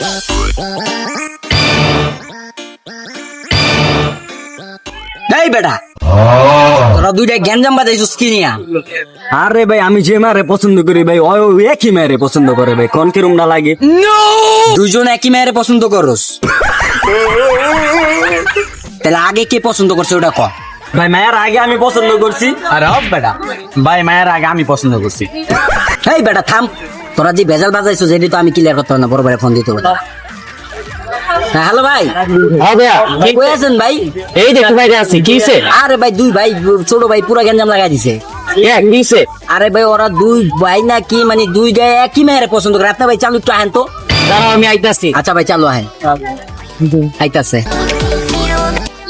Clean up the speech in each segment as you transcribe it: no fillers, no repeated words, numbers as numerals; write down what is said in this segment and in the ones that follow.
এই বেটা তোরা দুইটা গ্যাঞ্জাম বাজাইছিস কি নিয়া? আরে ভাই আমি যে মারে পছন্দ করি ভাই ওই একই মেয়েরে পছন্দ করে ভাই, কোন কিরম না লাগে? দুইজন একই মেয়েরে পছন্দ করস? তাহলে আগে কে পছন্দ করছে ওটা ক। ভাই মায়ের আগে আমি পছন্দ করছি। আরে হপ বেটা, ভাই মায়ের আগে আমি পছন্দ করছি। এই বেটা থাম, তোরা যে ভেজাল বাজাইছো যেটা তো আমি ক্লিয়ার করতে পারবো না, বড় ভাই ফোন দিতে হবে। হ্যাঁ হ্যালো ভাই, কই আছেন ভাই? এই দেখো ভাই আছি, কি হইছে? আরে ভাই দুই ভাই ছোট ভাই পুরা গ্যাঞ্জাম লাগাই দিছে। কি হইছে? আরে ভাই ওরা দুই ভাই না কি মানে দুই গায়ে একই মেয়েরে পছন্দ করে। আপনার ভাই চালু একটু আহেন তো। দাঁড়াও আমি আইতাছি। আচ্ছা ভাই চালু আহেন, আইতাছে।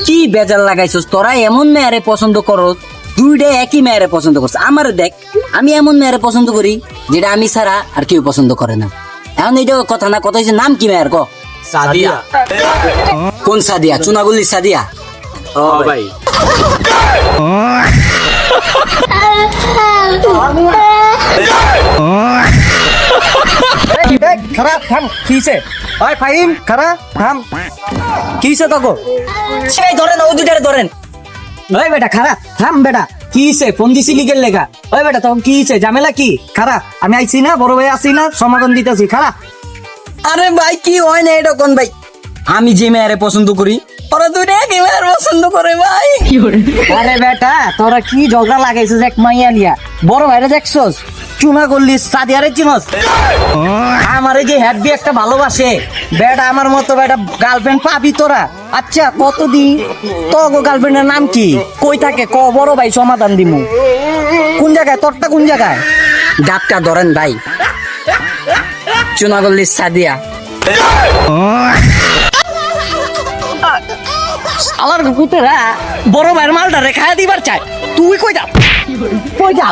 কি বেজাল লাগাইছস তোরা? এমন মেয়েরে পছন্দ করো, দুইটা একই মেয়েরে পছন্দ করছে। আমার দেখ আমি এমন মেয়েরে পছন্দ করি যেটা আমি ছাড়া আর কেউ পছন্দ করে না। এখন এইটা কথা না, কথা হচ্ছে নাম কি মেয়ের ক? সাদিয়া। কোন সাদিয়া? চুনাগুলির সাদিয়া? ও ভাই খারাপ থাম, কিছে ওই ফাহিম খারাপ থাম, কিছে তকো সেই ধরেন ও দুইটারে ধরেন। ওই বেটা খারাপ থাম বেটা, কিছে ফোন দিছি লিগের লেখা? ওই বেটা তখন কিছে ঝামেলা কি? খারাপ আমি আইছি না, বড় ভাই আছি না, সমাধান দিতেছি। খারাপ আরে ভাই কি হয় না এটা কোন ভাই? আমি যে মেয়েরে পছন্দ করি ওরা দুইটা একই মেয়ের পছন্দ করে ভাই। আরে বেটা তোরা কি ঝগড়া লাগাইছিস এক মাইয়া নিয়া? বড় ভাইরা দেখছস চুনা করলি সাদিয়ারে চিনস? আমারে যে হ্যাপি একটা ভালোবাসে বেটা, আমার মতো বেটা গার্লফ্রেন্ড পাবি তোরা? আচ্ছা কতদিন তো গার্লফ্রেন্ডের নাম কি কই থাকে ক, বড় ভাই সমাধান দিমু। কোন জায়গায় তোরটা, কোন জায়গায়? গাতটা ধরেন ভাই, চুনাগল্লির সাদিয়া। আলার কুতেরা বড় ভাইয়ের মালটা রেখা দিবার চাই, তুই কই যা, কই যা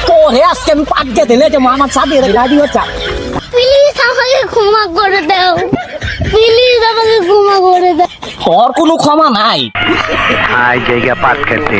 তোরে আজকে আমি পাঠিয়ে দিলে যে আমার সাথে রেখা দিবার চাই। প্লিজ আমাকে ক্ষমা করে দাও, প্লিজ আমাকে ক্ষমা করে দাও। তোর কোনো ক্ষমা নাই। हाय जगह पास करते